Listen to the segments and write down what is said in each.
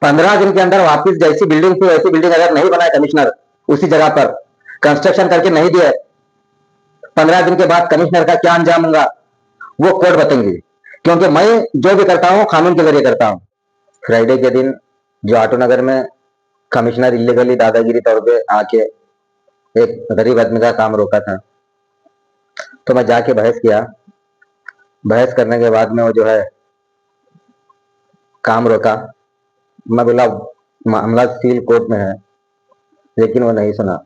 15 दिन के अंदर वापस जैसी बिल्डिंग थी वैसी बिल्डिंग अगर नहीं बनाए कमिश्नर, उसी जगह पर कंस्ट्रक्शन करके नहीं दिए, 15 दिन के बाद कमिश्नर का क्या अंजाम होगा वो कोर्ट बताएंगे। क्योंकि मैं जो भी करता हूँ कानून के जरिए करता हूँ। फ्राइडे के दिन जो ऑटो नगर में कमिश्नर इलीगली दादागिरी तौर पे आके एक गरीब आदमी का काम रोका था, तो मैं जाके बहस किया। बहस करने के बाद में वो जो है काम रोका। मैं बोला मामला सिविल कोर्ट में है, लेकिन वो नहीं सुना,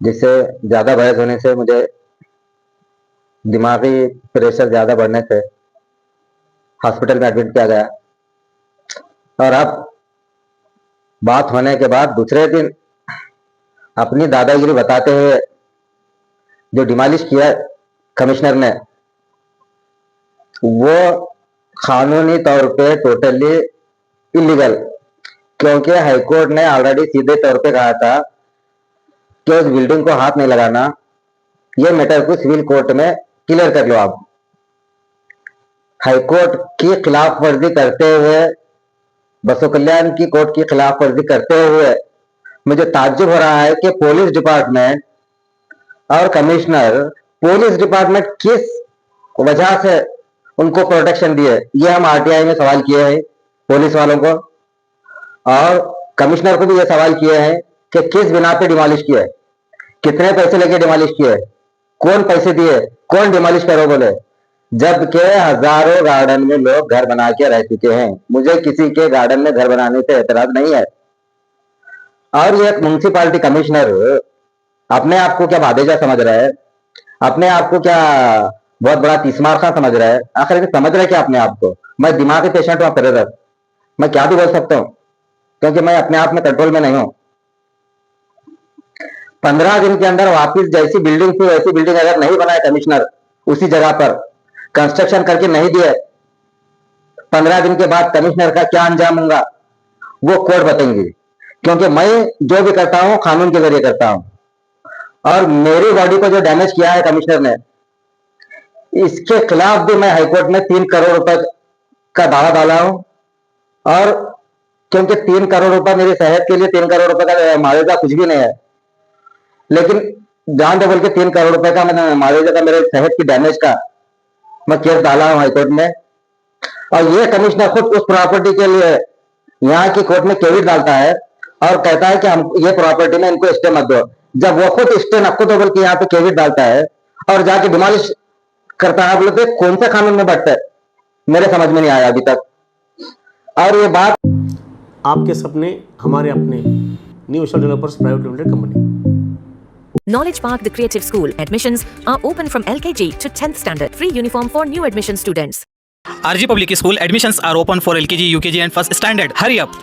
जिससे ज्यादा बहस होने से मुझे दिमागी प्रेशर ज्यादा बढ़ने से हॉस्पिटल में एडमिट किया गया। और अब बात होने के बाद दूसरे दिन अपनी दादागिरी बताते हुए जो डिमोलिश किया कमिश्नर ने, वो कानूनी तौर पे टोटली इलीगल। क्योंकि हाईकोर्ट ने ऑलरेडी सीधे तौर पे कहा था कि उस बिल्डिंग को हाथ नहीं लगाना, ये मैटर को सिविल कोर्ट में क्लियर कर लो आप। हाईकोर्ट की खिलाफ वर्जी करते हुए, बसो कल्याण की कोर्ट की खिलाफ वर्जी करते हुए मुझे ताज्जुब हो रहा है कि पुलिस डिपार्टमेंट और कमिश्नर, पुलिस डिपार्टमेंट किस वजह से उनको प्रोटेक्शन दिए, ये हम आरटीआई में सवाल किए हैं पुलिस वालों को, और कमिश्नर को भी ये सवाल किए हैं कि किस बिना पे डिमोलिश किए, कितने पैसे लेके डिमोलिश किए, कौन पैसे दिए, कौन डिमोलिश करो बोले, जबकि हजारों गार्डन में लोग घर बना के रह चुके हैं। मुझे किसी के गार्डन में घर बनाने से एतराज नहीं है। और ये म्युनिसिपालिटी कमिश्नर अपने आप को क्या भादेजा समझ रहा है, अपने आप को क्या बहुत बड़ा तीसमार खां समझ रहा है। आखिर समझ रहा है क्या अपने आप को? मैं दिमागी पेशेंट हूं फिर, मैं क्या भी बोल सकता हूं, क्योंकि मैं अपने आप में कंट्रोल में नहीं हूं। 15 दिन के अंदर वापस जैसी बिल्डिंग थी वैसी बिल्डिंग अगर नहीं बनाए कमिश्नर, उसी जगह पर कंस्ट्रक्शन करके नहीं दिए, 15 दिन के बाद कमिश्नर का क्या अंजाम होगा वो कोर्ट बताएंगे। क्योंकि मैं जो भी करता हूं कानून के जरिए करता हूं, और मेरी बॉडी को जो डैमेज किया है कमिश्नर ने, इसके खिलाफ भी मैं हाईकोर्ट में 3 करोड़ रुपए का दावा डाला हूं। और क्योंकि 3 करोड़ रुपए मेरी सेहत के लिए 3 करोड़ रुपए का मुआवजा कुछ भी नहीं है, लेकिन जान दे बोल के 3 करोड़ रुपए का मैंने मुआवजा का मेरे सेहत की डैमेज का मैं केस डाला हूं हाईकोर्ट में। और ये कमिश्नर खुद उस प्रॉपर्टी के लिए यहाँ की कोर्ट में केविट डालता है और कहता है कि हम ये प्रॉपर्टी में इनको स्टे मत दो, जब वो खुद स्टे नक्को तो बोल के यहाँ पे केविट डालता है और जाके डिमोलिश करता है। बोले तो कौन सा कानून में बढ़ता है, मेरे समझ में नहीं आया अभी तक। और ये बात, आपके सपने हमारे अपने, new Vishal developers private limited company. Knowledge Park, the Creative School. Admissions are open from LKG to 10th standard. Free uniform for new admission students. RG Public School admissions are open for LKG, UKG and first standard. Hurry up.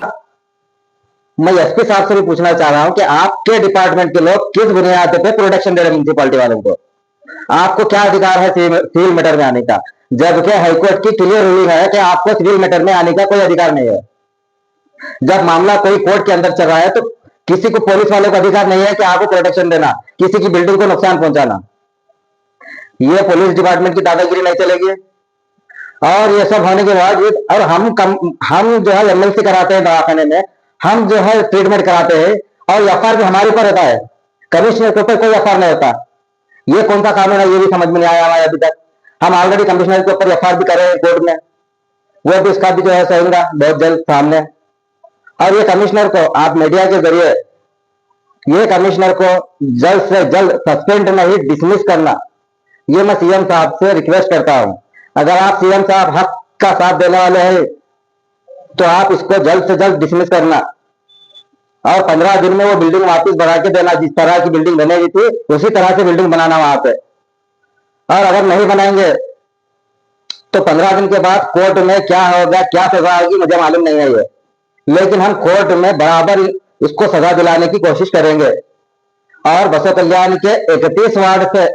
मैं SP साहब से भी पूछना चाह रहा हूं कि आपके डिपार्टमेंट के लोग किस बुनियाद पे प्रोटेक्शन दे रहे म्युनिसिपालिटी वालों को? आपको क्या अधिकार है सिविल मैटर में आने का, जबकि हाईकोर्ट की क्लियर रूलिंग है कि आपको सिविल मैटर में आने का कोई अधिकार नहीं है। जब मामला कोई कोर्ट के अंदर चल रहा है तो किसी को, पुलिस वालों को अधिकार नहीं है कि आपको प्रोटेक्शन देना, किसी की बिल्डिंग को नुकसान पहुंचाना। ये पुलिस डिपार्टमेंट की दादागिरी नहीं चलेगी। और ये सब होने के बाद और हम जो है एमएलसी कराते हैं दवाखाने में, हम जो है ट्रीटमेंट कराते हैं और एफआईआर भी हमारे ऊपर होता है, कमिश्नर के ऊपर कोई एफआईआर नहीं होता। ये कौन सा कानून है ये भी समझ में नहीं आया हमारे अभी तक। हम ऑलरेडी कमिश्नर के ऊपर एफआईआर भी कर रहे हैं कोर्ट में, वो भी इसका भी जो है सहेगा बहुत जल्द सामने। और ये कमिश्नर को आप मीडिया के जरिए, ये कमिश्नर को जल्द से जल्द सस्पेंड नहीं डिसमिस करना, ये मैं सीएम साहब से रिक्वेस्ट करता हूं। अगर आप सीएम साहब हक का साथ देने वाले हैं तो आप इसको जल्द से जल्द डिसमिस करना और 15 दिन में वो बिल्डिंग वापस बना के देना, जिस तरह की बिल्डिंग बनेगी थी उसी तरह से बिल्डिंग बनाना वहां पे। और अगर नहीं बनाएंगे तो 15 दिन के बाद कोर्ट में क्या होगा, क्या सजा होगी मुझे मालूम नहीं है ये, लेकिन हम कोर्ट में बराबर इसको सजा दिलाने की कोशिश करेंगे। और बसो कल्याण के 31 वार्ड से,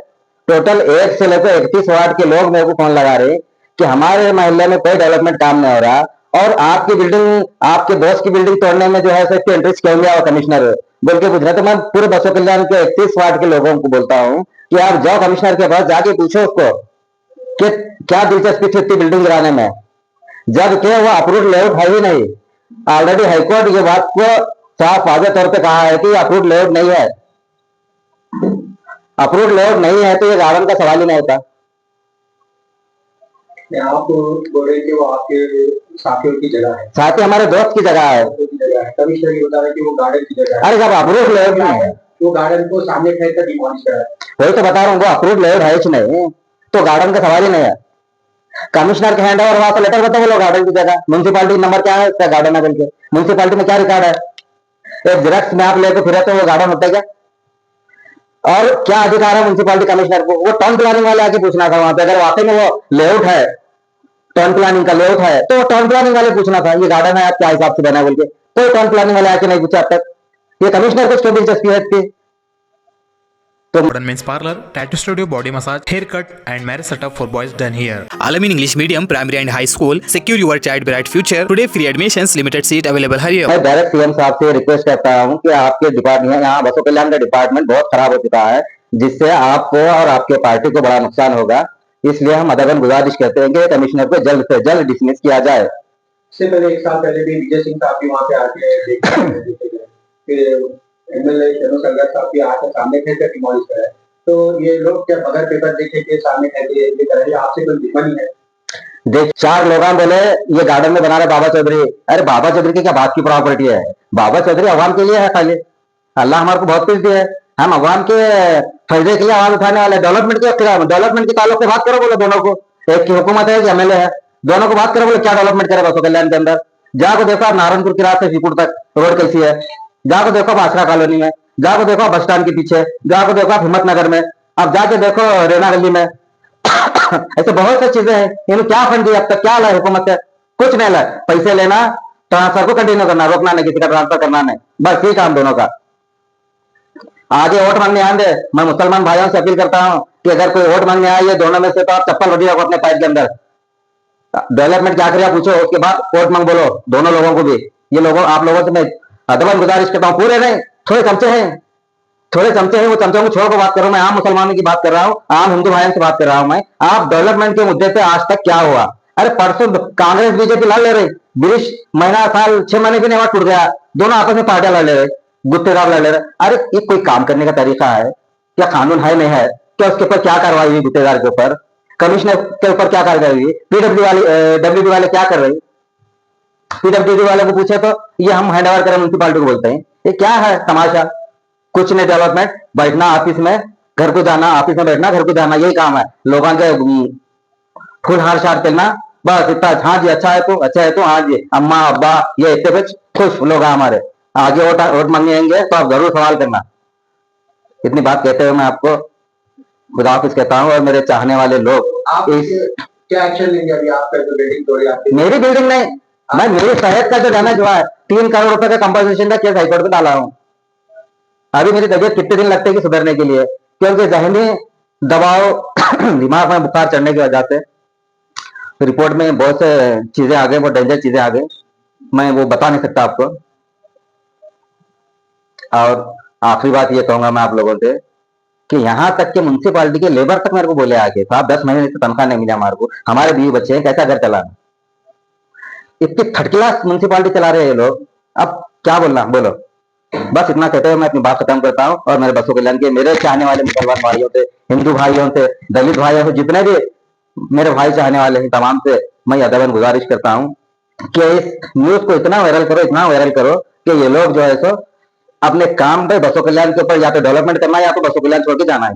टोटल 1 से लेकर 31 वार्ड के लोग मेरे को फोन लगा रहे कि हमारे मोहल्ले में कोई डेवलपमेंट काम नहीं हो रहा और आपकी बिल्डिंग, आपके बॉस की बिल्डिंग तोड़ने में जो है सेफ्टी एंट्रीज क्यों लिया कमिश्नर बोल के पूछ रहे। तो मैं पूरे बसो कल्याण के 31 वार्ड के लोगों को बोलता हूं कि आप जाओ कमिश्नर के पास, जाके पूछो उसको कि क्या दिलचस्पी थी बिल्डिंग गिराने में, जबकि वो अप्रूव लेआउट है ही नहीं। ऑलरेडी हाईकोर्ट ये बात को साफ वाजे तौर पे कहा है कि अप्रूव्ड लेआउट नहीं है। अप्रूव्ड लेआउट नहीं है तो ये गार्डन का सवाल ही नहीं होता। आप बोल रहे कि वो आपके साथियों की जगह है, साथ ही हमारे दोस्त की जगह है। कमिश्नर ये बता रहे कि वो गार्डन की जगह है। अरे जब अप्रूव्ड लेआउट नहीं है, वो गार्डन को सामने फेंक कर डिमोलिश करा है। वही तो बता रहा हूँ, अप्रूव्ड लेआउट है ही नहीं तो गार्डन का सवाल ही नहीं है। कमिश्नर के हैंड ओवर हुआ तो लेटर बताओ बोलो गार्डन की जगह। म्यूनसिपालिटी नंबर क्या है इसका गार्डन है बोल के? म्यूनसिपालिटी में क्या रिकॉर्ड है? एक जेरॉक्स में आप लेके फिरे तो वो गार्डन होता है क्या? और क्या अधिकार है म्यूनसिपालिटी कमिश्नर को? वो टाउन प्लानिंग वाले आके पूछना था वहां पे, अगर वाकई में वो लेआउट है, टाउन प्लानिंग का लेआउट है, तो टाउन प्लानिंग वाले पूछना था ये गार्डन है आप क्या हिसाब से बना बोल के। तो टाउन प्लानिंग वाले आके नहीं पूछा अब तक। ये कमिश्नर को क्यों दिलचस्पी है इसकी? Modern men's parlor, tattoo studio, body massage, haircut, and marriage setup for boys done here. Alamein English Medium, Primary and High School. Secure your child bright future. Today free admissions, limited seat available. Hurry up. मैं direct CM साहब से request करता हूँ कि आपके department, यहाँ बसों कल्याण का डिपार्टमेंट बहुत खराब हो चुका है, जिससे आपको और आपके पार्टी को बड़ा नुकसान होगा। इसलिए हम अदबन गुजारिश करते हैं कि कमिश्नर को जल्द से जल्द डिसमिस किया जाए। इससे पहले एक साल पहले भी विजय सिंह साहब भी वहाँ पे आके एमएलए शनो संघर्ष साहब भी आकर सामने फेंक कर डिमोलिश करा है। तो ये लोग क्या बगैर पेपर देखे के सामने फेंक दिए, ये कह रहे हैं आपसे कोई दुश्मनी है? देख, 4 लोग बोले ये गार्डन में बना रहे बाबा चौधरी। अरे बाबा चौधरी की क्या बात की प्रॉपर्टी है? बाबा चौधरी अवाम के लिए है खाली। अल्लाह हमारे को बहुत कुछ दिया है, हम अवाम के फायदे के लिए आवाज उठाने वाले। डेवलपमेंट के ताल्लुक से बात करो बोलो दोनों को। एक की हुकूमत है, एक एमएलए है, दोनों को बात करो बोलो क्या डेवलपमेंट करे बसों कल्याण के अंदर। जाकर देखो आप नारायणपुर की रात से सीपुर तक रोड कैसी है, जाकर देखो आप आसरा कॉलोनी में, जाकर देखो आप बस स्टैंड के पीछे, जाकर देखो आप हिम्मतनगर में, अब जाके देखो रेना गली में। ऐसे बहुत सी चीजें हैं। इन्हें क्या फंड दिया अब तक? क्या ला हुकूमत है? कुछ नहीं ला। पैसे लेना, ट्रांसफर को कंटिन्यू करना, रोकना नहीं, किसी का ट्रांसफर करना नहीं, बस ये काम दोनों का। आगे वोट मांगने आए, मैं मुसलमान भाइयों से अपील करता हूँ कि अगर कोई वोट मांगने आए ये दोनों में से तो आप चप्पल बदी रखो अपने पैर के अंदर। डेवलपमेंट क्या करेगा पूछो, उसके बाद वोट मांग बोलो दोनों लोगों को भी। ये लोगों, आप लोगों से मैं अदबन गुजारिश करता हूँ, पूरे नहीं, थोड़े चमचे हैं, वो चमचों को छोड़ कर बात कर रहा हूँ। मैं आम मुसलमानों की बात कर रहा हूँ, आम हिंदू भाइयों से बात कर रहा हूँ मैं। आप डेवलपमेंट के मुद्दे पे आज तक क्या हुआ? अरे परसों कांग्रेस बीजेपी लड़ ले रही, 20 महीना साल 6 महीने भी नहीं हुआ, टूट गया। दोनों आपस में पार्टियां लड़ ले रहे, गुत्तेदार लड़ ले रहे। अरे ये कोई काम करने का तरीका है क्या? कानून है नहीं है क्या? उसके ऊपर क्या कार्रवाई हुई? गुत्तेदार के ऊपर, कमिश्नर के ऊपर क्या कार्रवाई हुई? डब्ल्यूडी वाले क्या कर रहे? पीडब्ल्यूडी वाले को पूछे तो ये हम हैंड ओवर करें म्यूनसिपालिटी को बोलते हैं। ये क्या है तमाशा? कुछ नहीं, डेवलपमेंट, बैठना ऑफिस में, घर को जाना, ऑफिस में बैठना, घर को जाना, यही काम है लोगों के। फुल हार शार करना, बस इतना। हाँ जी अच्छा है तो, अच्छा है तो, हाँ जी अम्मा अब्बा, ये इतने खुश लोग हैं हमारे। आगे वोट मांगने आएंगे तो आप जरूर सवाल करना। इतनी बात कहते हुए मैं आपको खुदा हाफिज कहता हूँ। और मेरे चाहने वाले लोग, आप क्या एक्शन लेंगे अभी? आपका जो बिल्डिंग तोड़ी, आपकी मेरी बिल्डिंग नहीं, मैं मेरी शहर का जो डैमेज हुआ है 3 करोड़ रुपए का कंपनसेशन का केस हाईकोर्ट में डाला हूँ। अभी मेरी तबीयत कितने दिन लगते हैं सुधरने के लिए? क्योंकि जहनी दबाव, दिमाग में बुखार चढ़ने की वजह से रिपोर्ट में बहुत से चीजें आ गई, बहुत डेंजर चीजें आ गई, मैं वो बता नहीं सकता आपको। और आखिरी बात ये कहूंगा मैं आप लोगों से कि यहाँ तक कि म्यूनसिपालिटी के लेबर तक मेरे को बोले आके, साहब 10 महीने से तनख्वाह नहीं मिला हमारे को, हमारे बीवी बच्चे हैं, कैसा घर चलाना? इतनी थर्ड क्लास म्यूनसिपालिटी चला रहे हैं ये लोग। अब क्या बोलना, बोलो। बस इतना कहते हुए मैं अपनी बात खत्म करता हूँ। और मेरे बसों कल्याण के मेरे चाहने वाले मुसलमान भाइयों से, हिंदू भाइयों से, दलित भाइयों से, जितने भी मेरे भाई चाहने वाले हैं, तमाम से मैं अदबन गुजारिश करता हूँ कि इस न्यूज को इतना वायरल करो, इतना वायरल करो कि ये लोग जो है सो अपने काम पे बसों कल्याण के ऊपर या तो डेवलपमेंट करना है या तो बसों कल्याण छोड़ के जाना है।